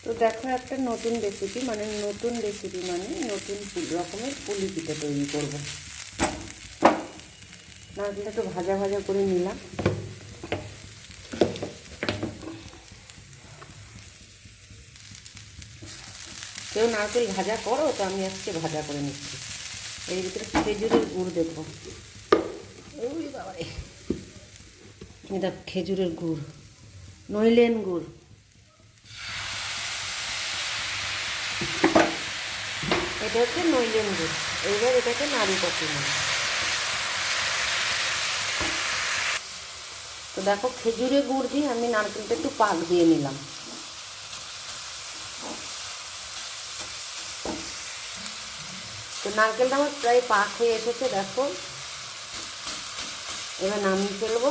তো দেখো একটা নতুন রেসিপি মানে নতুন রকমের পুলি পিঠে তৈরি করব। নারকেলটা একটু ভাজা ভাজা করে নিলাম। কেউ নারকেল ভাজা করো, তো আমি আজকে ভাজা করে নিচ্ছি। এর ভিতরে খেজুরের গুড় দেবো। ওই বাবারে, এটা খেজুরের গুড়, নইলেন গুড়। এটা হচ্ছে নইলেন গুড়। এইবার এটাকে নাড়ু পাকিয়ে নেব। তো দেখো খেজুরের গুড় দিয়ে আমি নারকেলটা একটু পাক দিয়ে নিলাম। তো নারকেলটা আমার প্রায় পাক হয়ে এসেছে, দেখো। এবার নামিয়ে ফেলবো।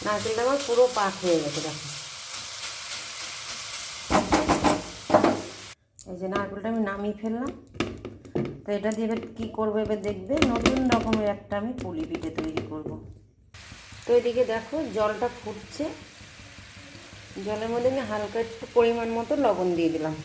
নারকেলটা আমার পুরো পাক হয়ে গেছে, দেখো। এই যে নারকেলটা আমি নামিয়ে ফেললাম। তো এটা দিয়ে এবার কী করবো, এবার দেখবে নতুন রকমের একটা আমি পুলি পিঠে তৈরি করব। তো এদিকে দেখো জলটা ফুটছে। জলের মধ্যে আমি হালকা একটু পরিমাণ মতো লবণ দিয়ে দিলাম।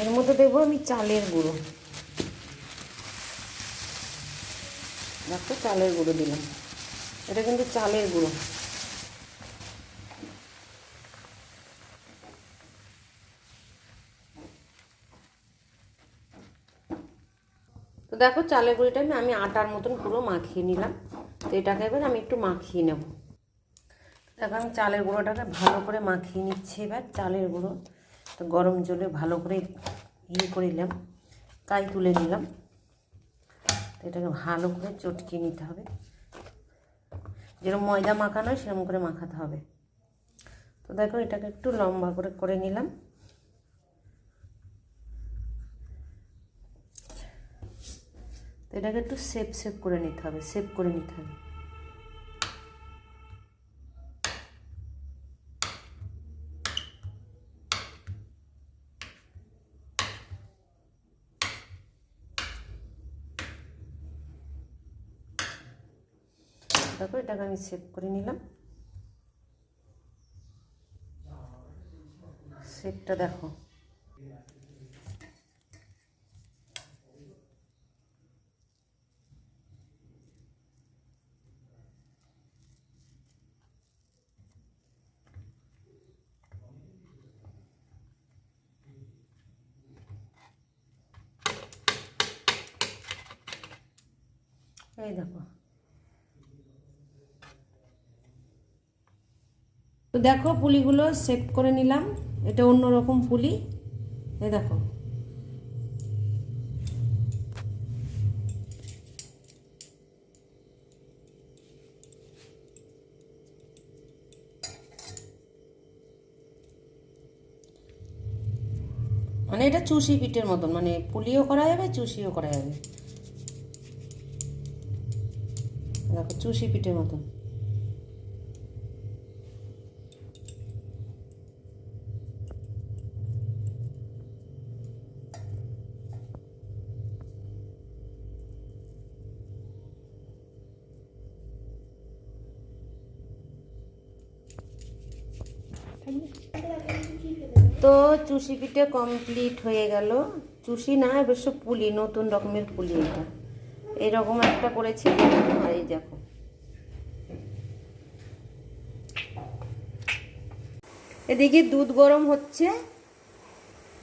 এর মধ্যে দেবো আমি চালের গুঁড়ো। দেখো চালের গুঁড়ো দিলাম। এটা কিন্তু চালের গুঁড়ো। তো দেখো চালের গুঁড়িটা আমি আটার মতন পুরো মাখিয়ে নিলাম। তো এটাকে এবার আমি একটু মাখিয়ে নেব। দেখো আমি চালের গুঁড়োটাকে ভালো করে মাখিয়ে নিচ্ছি। এবার চালের গুঁড়ো তো গরম জলে ভালো করে করে নিলাম, কাই তুলে নিলাম। তো এটাকে ভালো করে চটকিয়ে নিতে হবে। যেরকম ময়দা মাখানো হয় সেরকম করে মাখাতে হবে। তো দেখো এটাকে একটু লম্বা করে করে নিলাম। তো এটাকে একটু শেপ করে নিতে হবে, শেপ করে নিতে হবে। দেখো এটাকে আমি শেপ করে নিলাম। শেপটা দেখো। এই দেখো। তো দেখো পুলিগুলো শেপ করে নিলাম। এটা অন্য রকম পুলি। এই দেখো। মানে এটা চুষি পিঠের মতন, মানে পুলিও করা যাবে, চুষিও করা যাবে। দেখো চুষি পিঠের মতন। তো চুষি পিঠে কমপ্লিট হয়ে গেল। চুষি না, অবশ্য পুলি, নতুন রকমের পুলি। এটা এইরকম একটা করেছি। আর এই দেখো এদিকে দুধ গরম হচ্ছে।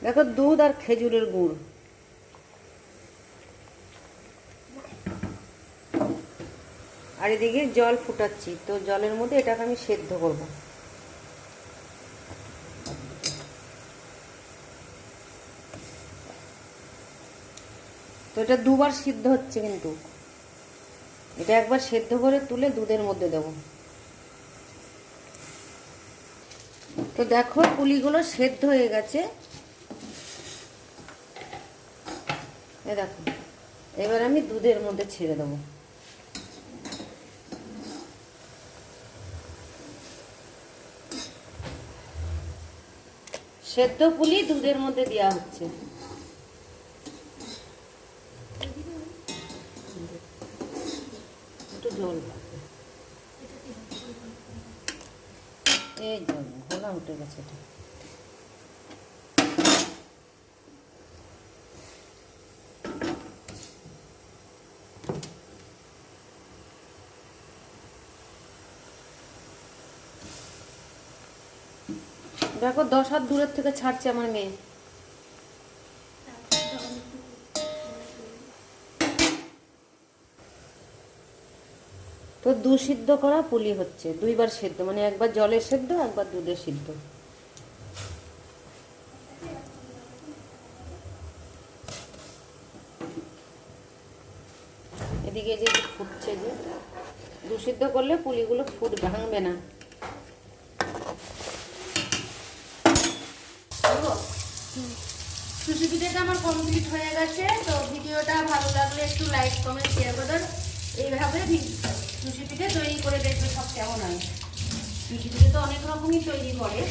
দেখো দুধ আর খেজুরের গুড়। আর এদিকে জল ফুটাচ্ছি। তো জলের মধ্যে এটাকে আমি সেদ্ধ করব। তো এটা দুবার সিদ্ধ হচ্ছে, কিন্তু এটা একবার সেদ্ধ করে তুলে দুধের মধ্যে দেব। তো দেখো পুলিগুলো সেদ্ধ হয়ে গেছে। এ দেখো, এবার আমি দুধের মধ্যে ছেড়ে দেবো। সেদ্ধ পুলি দুধের মধ্যে দেওয়া হচ্ছে। একটু জল এই জল ঘোলা উঠে গেছে। এটা দেখো 10 হাত দূরের থেকে ছাড়ছে আমার মেয়ে। তো সিদ্ধ করা পুলি হচ্ছে, 2 বার সেদ্ধ, মানে একবার জলের সেদ্ধ একবার দুধের সিদ্ধ। এদিকে যে ফুটছে, যে সিদ্ধ করলে পুলিগুলো ভাঙবে না। সুশি পিঠাটা আমার কমপ্লিট হয়ে গেছে। তো ভিডিওটা ভালো লাগলে একটু লাইক কমেন্ট শেয়ার করে এইভাবে সুশি পিঠে তৈরি করে দেখবে সব কেমন হয়। সুশি পিঠে তো অনেক রকমই তৈরি করে।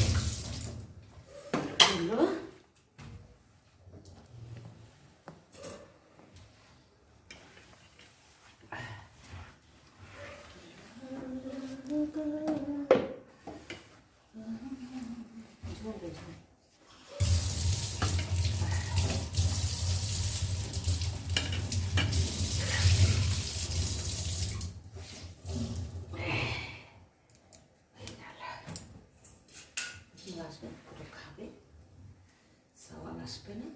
খাবে, সওয়াল আসবে না।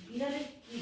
বিড়ালের কি